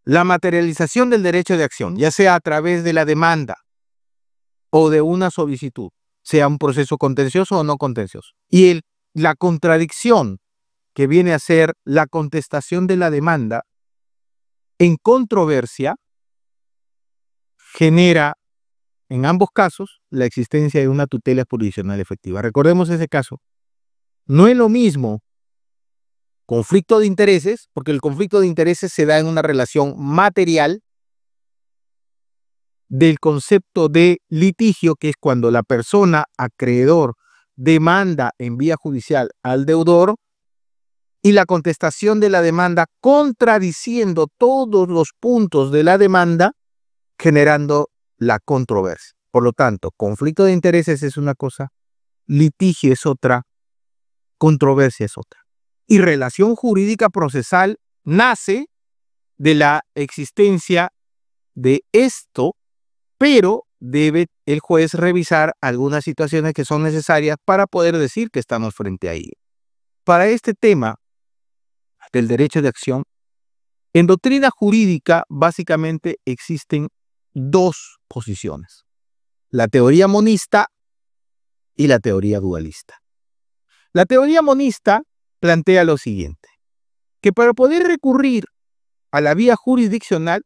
la materialización del derecho de acción, ya sea a través de la demanda o de una solicitud, sea un proceso contencioso o no contencioso. Y la contradicción que viene a ser la contestación de la demanda en controversia genera en ambos casos la existencia de una tutela jurisdiccional efectiva. Recordemos ese caso. No es lo mismo conflicto de intereses, porque el conflicto de intereses se da en una relación material del concepto de litigio, que es cuando la persona acreedor demanda en vía judicial al deudor, y la contestación de la demanda contradiciendo todos los puntos de la demanda, generando la controversia. Por lo tanto, conflicto de intereses es una cosa, litigio es otra, controversia es otra. Y relación jurídica procesal nace de la existencia de esto, pero debe el juez revisar algunas situaciones que son necesarias para poder decir que estamos frente a ello. Para este tema del derecho de acción, en doctrina jurídica básicamente existen dos posiciones: la teoría monista y la teoría dualista. La teoría monista plantea lo siguiente, que para poder recurrir a la vía jurisdiccional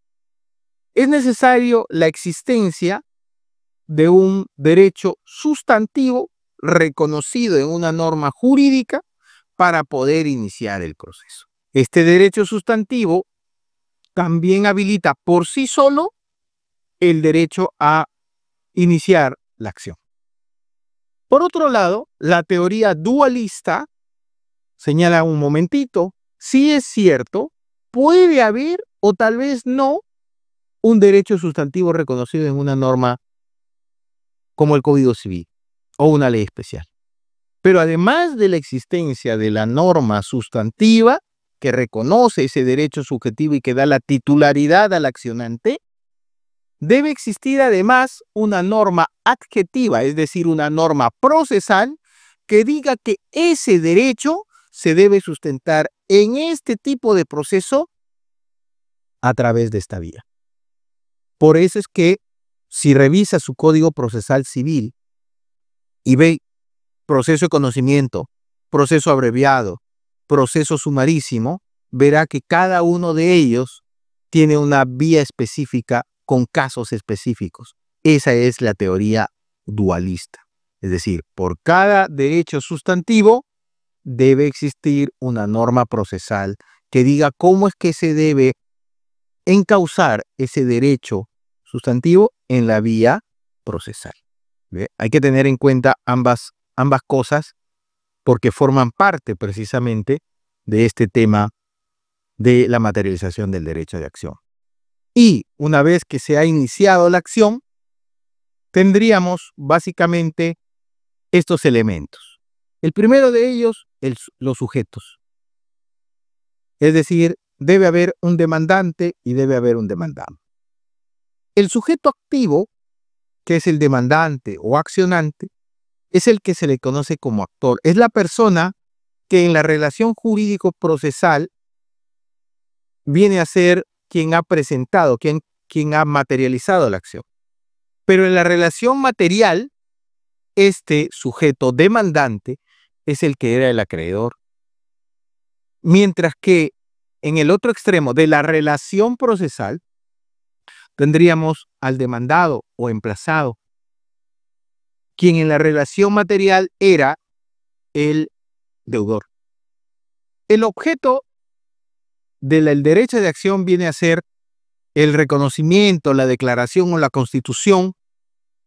es necesario la existencia de un derecho sustantivo reconocido en una norma jurídica para poder iniciar el proceso. Este derecho sustantivo también habilita por sí solo el derecho a iniciar la acción. Por otro lado, la teoría dualista señala un momentito, si es cierto, puede haber o tal vez no un derecho sustantivo reconocido en una norma como el Código Civil o una ley especial. Pero además de la existencia de la norma sustantiva que reconoce ese derecho subjetivo y que da la titularidad al accionante, debe existir además una norma adjetiva, es decir, una norma procesal que diga que ese derecho se debe sustentar en este tipo de proceso a través de esta vía. Por eso es que si revisa su Código Procesal Civil y ve proceso de conocimiento, proceso abreviado, proceso sumarísimo, verá que cada uno de ellos tiene una vía específica con casos específicos. Esa es la teoría dualista. Es decir, por cada derecho sustantivo debe existir una norma procesal que diga cómo es que se debe encauzar ese derecho sustantivo en la vía procesal. ¿Ve? Hay que tener en cuenta ambas cosas porque forman parte precisamente de este tema de la materialización del derecho de acción. Y una vez que se ha iniciado la acción, tendríamos básicamente estos elementos. El primero de ellos, los sujetos. Es decir, debe haber un demandante y debe haber un demandado. El sujeto activo, que es el demandante o accionante, es el que se le conoce como actor. Es la persona que en la relación jurídico-procesal viene a ser quien ha presentado, quien ha materializado la acción. Pero en la relación material, este sujeto demandante es el que era el acreedor. Mientras que en el otro extremo de la relación procesal, tendríamos al demandado o emplazado, quien en la relación material era el deudor. El objeto del derecho de acción viene a ser el reconocimiento, la declaración o la constitución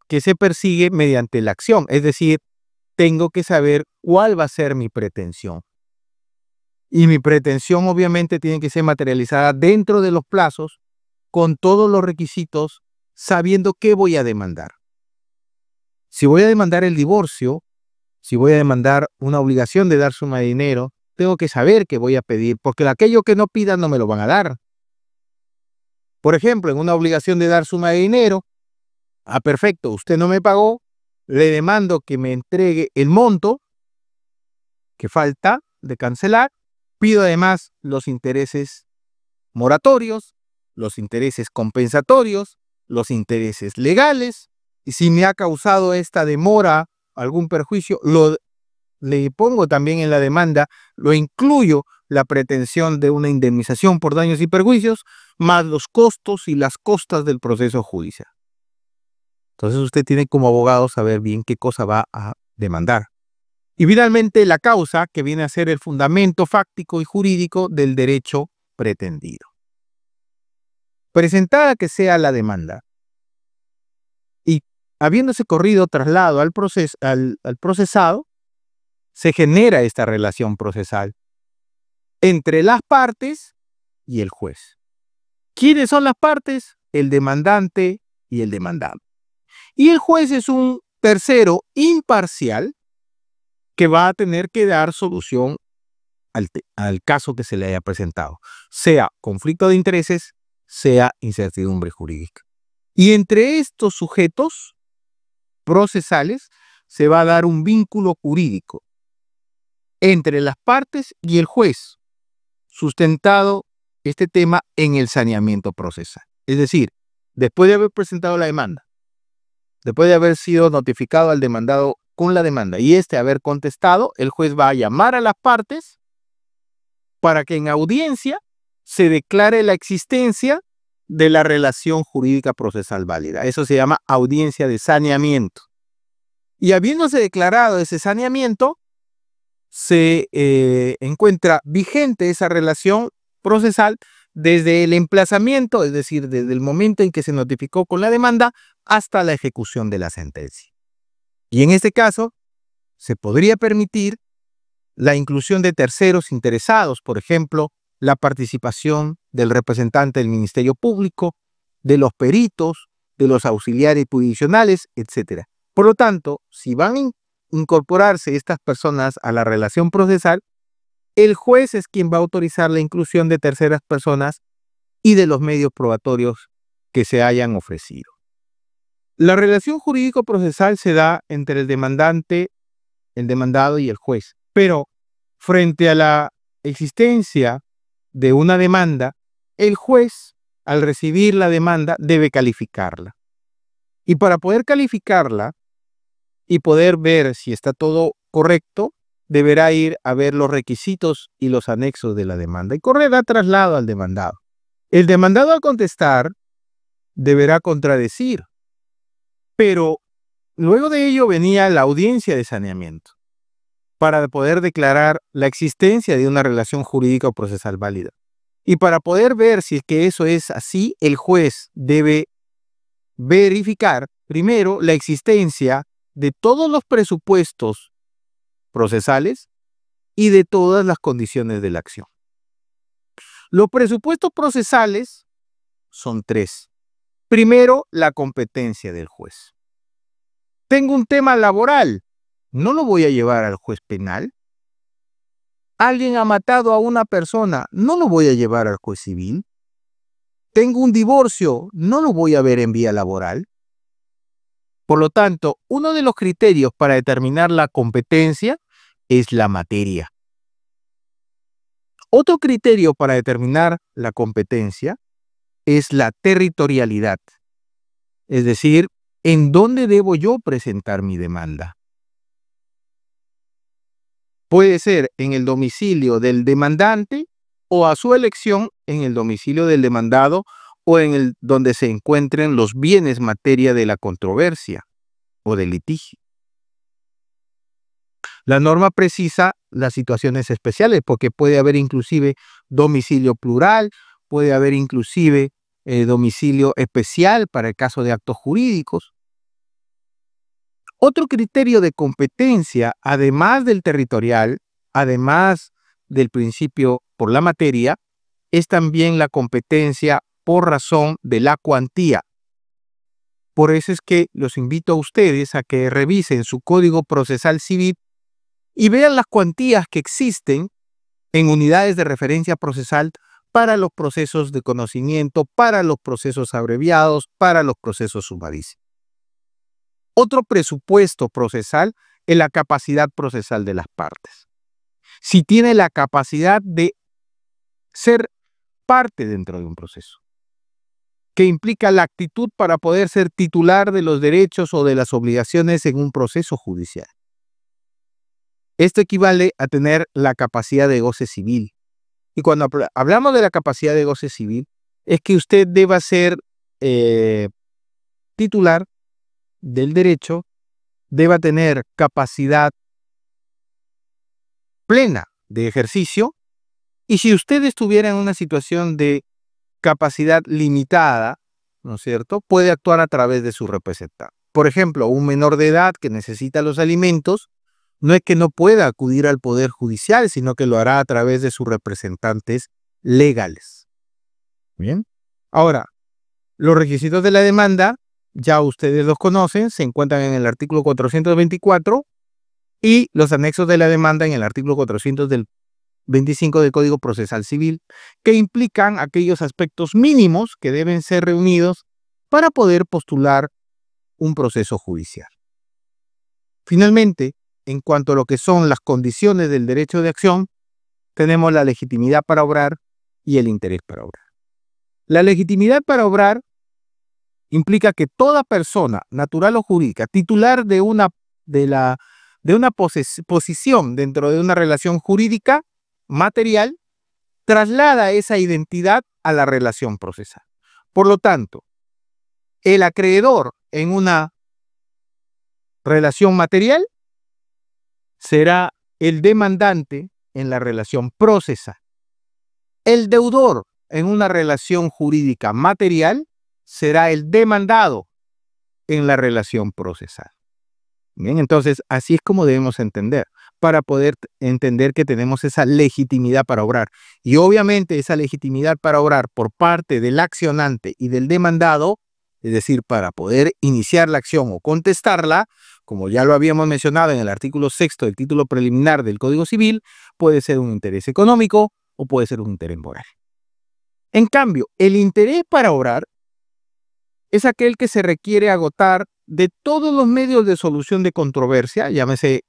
que se persigue mediante la acción. Es decir, tengo que saber cuál va a ser mi pretensión. Y mi pretensión obviamente tiene que ser materializada dentro de los plazos, con todos los requisitos, sabiendo qué voy a demandar. Si voy a demandar el divorcio, si voy a demandar una obligación de dar suma de dinero, tengo que saber qué voy a pedir, porque aquello que no pida no me lo van a dar. Por ejemplo, en una obligación de dar suma de dinero, perfecto, usted no me pagó, le demando que me entregue el monto que falta de cancelar, pido además los intereses moratorios, los intereses compensatorios, los intereses legales, y si me ha causado esta demora algún perjuicio, le pongo también en la demanda, lo incluyo la pretensión de una indemnización por daños y perjuicios, más los costos y las costas del proceso judicial. Entonces usted tiene como abogado saber bien qué cosa va a demandar. Y finalmente la causa, que viene a ser el fundamento fáctico y jurídico del derecho pretendido. Presentada que sea la demanda y habiéndose corrido traslado al procesado, se genera esta relación procesal entre las partes y el juez. ¿Quiénes son las partes? El demandante y el demandado. Y el juez es un tercero imparcial que va a tener que dar solución al caso que se le haya presentado, sea conflicto de intereses, sea incertidumbre jurídica. Y entre estos sujetos procesales se va a dar un vínculo jurídico entre las partes y el juez, sustentado este tema en el saneamiento procesal. Es decir, después de haber presentado la demanda, después de haber sido notificado al demandado con la demanda y haber contestado, el juez va a llamar a las partes para que en audiencia se declare la existencia de la relación jurídica procesal válida. Eso se llama audiencia de saneamiento. Y habiéndose declarado ese saneamiento, se encuentra vigente esa relación procesal desde el emplazamiento, es decir, desde el momento en que se notificó con la demanda hasta la ejecución de la sentencia. Y en este caso, se podría permitir la inclusión de terceros interesados, por ejemplo, la participación del representante del Ministerio Público, de los peritos, de los auxiliares jurisdiccionales, etc. Por lo tanto, si van a incorporarse estas personas a la relación procesal, el juez es quien va a autorizar la inclusión de terceras personas y de los medios probatorios que se hayan ofrecido. La relación jurídico-procesal se da entre el demandante, el demandado y el juez, pero frente a la existencia de una demanda, el juez, al recibir la demanda, debe calificarla. Y para poder calificarla y poder ver si está todo correcto, deberá ir a ver los requisitos y los anexos de la demanda y correrá traslado al demandado. El demandado, al contestar, deberá contradecir, pero luego de ello venía la audiencia de saneamiento para poder declarar la existencia de una relación jurídica o procesal válida. Y para poder ver si es que eso es así, el juez debe verificar primero la existencia de todos los presupuestos procesales y de todas las condiciones de la acción. Los presupuestos procesales son tres. Primero, la competencia del juez. Tengo un tema laboral, no lo voy a llevar al juez penal. Alguien ha matado a una persona, no lo voy a llevar al juez civil. Tengo un divorcio, no lo voy a ver en vía laboral. Por lo tanto, uno de los criterios para determinar la competencia es la materia. Otro criterio para determinar la competencia es la territorialidad, es decir, ¿en dónde debo yo presentar mi demanda? Puede ser en el domicilio del demandante o a su elección en el domicilio del demandado o en el donde se encuentren los bienes materia de la controversia o del litigio. La norma precisa las situaciones especiales porque puede haber inclusive domicilio plural, puede haber inclusive domicilio especial para el caso de actos jurídicos. Otro criterio de competencia, además del territorial, además del principio por la materia, es también la competencia por razón de la cuantía. Por eso es que los invito a ustedes a que revisen su Código Procesal Civil y vean las cuantías que existen en unidades de referencia procesal para los procesos de conocimiento, para los procesos abreviados, para los procesos sumarísimos. Otro presupuesto procesal es la capacidad procesal de las partes. Si tiene la capacidad de ser parte dentro de un proceso. que implica la actitud para poder ser titular de los derechos o de las obligaciones en un proceso judicial. Esto equivale a tener la capacidad de goce civil. Y cuando hablamos de la capacidad de goce civil, es que usted deba ser titular del derecho, deba tener capacidad plena de ejercicio, y si usted estuviera en una situación de capacidad limitada, ¿no es cierto?, puede actuar a través de su representante. Por ejemplo, un menor de edad que necesita los alimentos, no es que no pueda acudir al Poder Judicial, sino que lo hará a través de sus representantes legales. Bien. Ahora, los requisitos de la demanda, ya ustedes los conocen, se encuentran en el artículo 424 y los anexos de la demanda en el artículo 425 del Código Procesal Civil, que implican aquellos aspectos mínimos que deben ser reunidos para poder postular un proceso judicial. Finalmente, en cuanto a lo que son las condiciones del derecho de acción, tenemos la legitimidad para obrar y el interés para obrar. La legitimidad para obrar implica que toda persona, natural o jurídica, titular de una posición dentro de una relación jurídica material, traslada esa identidad a la relación procesal. Por lo tanto, el acreedor en una relación material será el demandante en la relación procesal. El deudor en una relación jurídica material será el demandado en la relación procesal. Bien, entonces así es como debemos entender, para poder entender que tenemos esa legitimidad para obrar. Y obviamente esa legitimidad para obrar por parte del accionante y del demandado, es decir, para poder iniciar la acción o contestarla, como ya lo habíamos mencionado en el artículo 6 del título preliminar del Código Civil, puede ser un interés económico o puede ser un interés moral. En cambio, el interés para obrar es aquel que se requiere agotar de todos los medios de solución de controversia, llámese,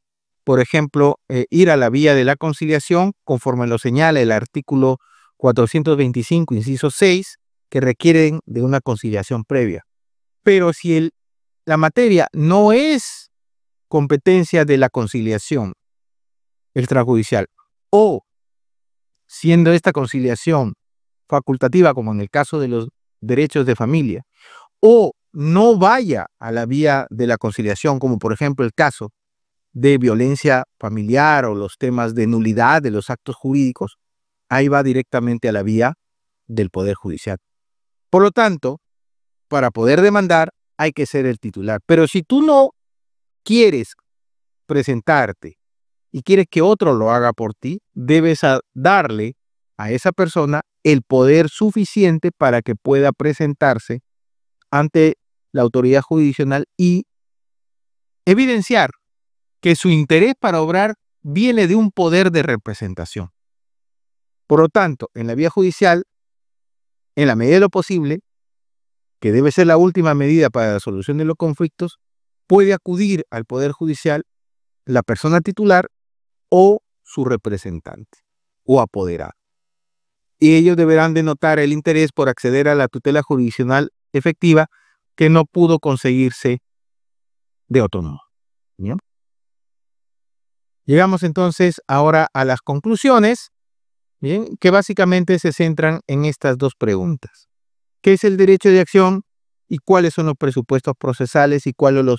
por ejemplo, ir a la vía de la conciliación, conforme lo señala el artículo 425, inciso 6, que requieren de una conciliación previa. Pero si la materia no es competencia de la conciliación extrajudicial, o siendo esta conciliación facultativa, como en el caso de los derechos de familia, o no vaya a la vía de la conciliación, como por ejemplo el caso de violencia familiar o los temas de nulidad de los actos jurídicos, ahí va directamente a la vía del Poder Judicial. Por lo tanto, para poder demandar hay que ser el titular. Pero si tú no quieres presentarte y quieres que otro lo haga por ti, debes darle a esa persona el poder suficiente para que pueda presentarse ante la autoridad jurisdiccional y evidenciar que su interés para obrar viene de un poder de representación. Por lo tanto, en la vía judicial, en la medida de lo posible, que debe ser la última medida para la solución de los conflictos, puede acudir al Poder Judicial la persona titular o su representante o apoderado. Y ellos deberán denotar el interés por acceder a la tutela jurisdiccional efectiva que no pudo conseguirse de otro modo. ¿Bien? Llegamos entonces ahora a las conclusiones, ¿bien?, que básicamente se centran en estas dos preguntas. ¿Qué es el derecho de acción y cuáles son los presupuestos procesales y cuáles son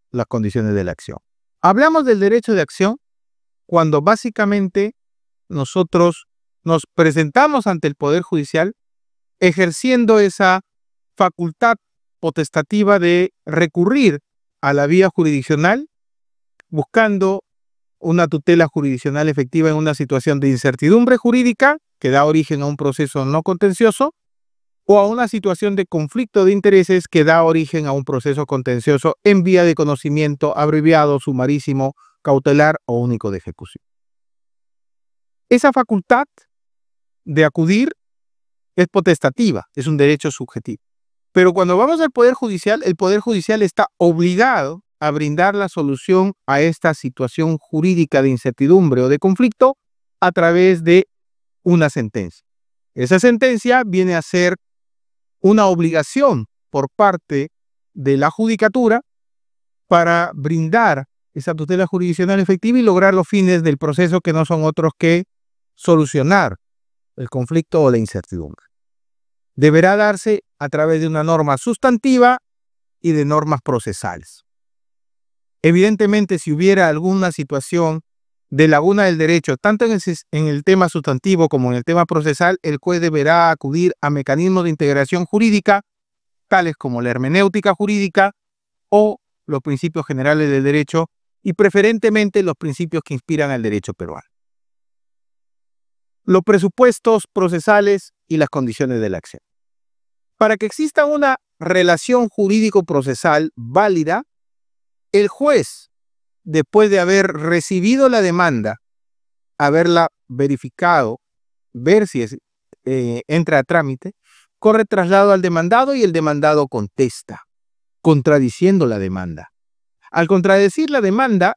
las condiciones de la acción? Hablamos del derecho de acción cuando básicamente nosotros nos presentamos ante el Poder Judicial ejerciendo esa facultad potestativa de recurrir a la vía jurisdiccional buscando una tutela jurisdiccional efectiva en una situación de incertidumbre jurídica que da origen a un proceso no contencioso o a una situación de conflicto de intereses que da origen a un proceso contencioso en vía de conocimiento abreviado, sumarísimo, cautelar o único de ejecución. Esa facultad de acudir es potestativa, es un derecho subjetivo. Pero cuando vamos al Poder Judicial, el Poder Judicial está obligado a brindar la solución a esta situación jurídica de incertidumbre o de conflicto a través de una sentencia. Esa sentencia viene a ser una obligación por parte de la judicatura para brindar esa tutela jurisdiccional efectiva y lograr los fines del proceso, que no son otros que solucionar el conflicto o la incertidumbre. Deberá darse a través de una norma sustantiva y de normas procesales. Evidentemente, si hubiera alguna situación de laguna del derecho, tanto en el tema sustantivo como en el tema procesal, el juez deberá acudir a mecanismos de integración jurídica, tales como la hermenéutica jurídica o los principios generales del derecho, y preferentemente los principios que inspiran al derecho peruano. Los presupuestos procesales y las condiciones de la acción. Para que exista una relación jurídico-procesal válida, el juez, después de haber recibido la demanda, haberla verificado, ver si entra a trámite, corre traslado al demandado y el demandado contesta, contradiciendo la demanda. Al contradecir la demanda,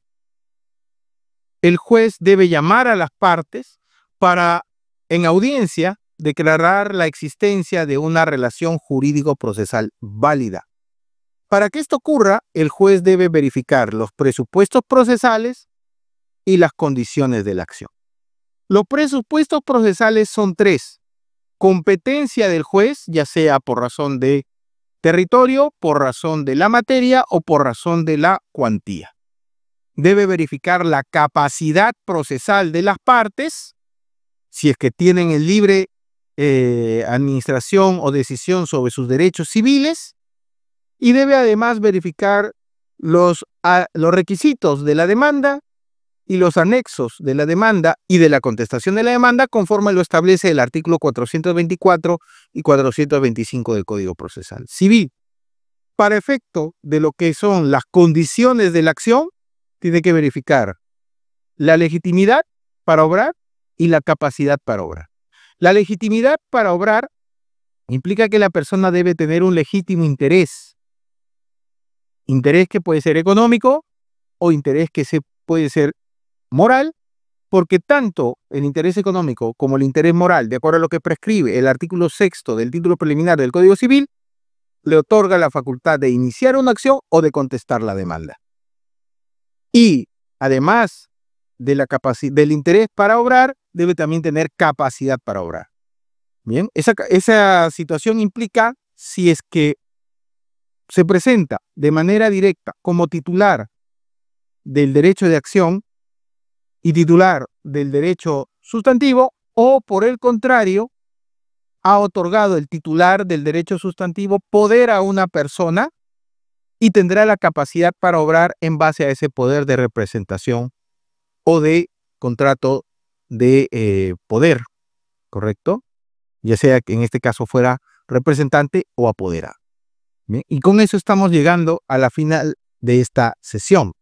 el juez debe llamar a las partes para, en audiencia, declarar la existencia de una relación jurídico-procesal válida. Para que esto ocurra, el juez debe verificar los presupuestos procesales y las condiciones de la acción. Los presupuestos procesales son tres: competencia del juez, ya sea por razón de territorio, por razón de la materia o por razón de la cuantía. Debe verificar la capacidad procesal de las partes, si es que tienen el libre administración o decisión sobre sus derechos civiles, y debe además verificar los requisitos de la demanda y los anexos de la demanda y de la contestación de la demanda, conforme lo establece el artículo 424 y 425 del Código Procesal Civil. Para efecto de lo que son las condiciones de la acción, tiene que verificar la legitimidad para obrar y la capacidad para obrar. La legitimidad para obrar implica que la persona debe tener un legítimo interés que puede ser económico o interés que puede ser moral, porque tanto el interés económico como el interés moral, de acuerdo a lo que prescribe el artículo 6º del título preliminar del Código Civil, le otorga la facultad de iniciar una acción o de contestar la demanda. Y además de del interés para obrar, debe también tener capacidad para obrar. Bien, esa situación implica, si es que se presenta de manera directa como titular del derecho de acción y titular del derecho sustantivo, o por el contrario, ha otorgado el titular del derecho sustantivo poder a una persona y tendrá la capacidad para obrar en base a ese poder de representación o de contrato de poder, ¿correcto? Ya sea que en este caso fuera representante o apoderado. Bien, y con eso estamos llegando a la final de esta sesión.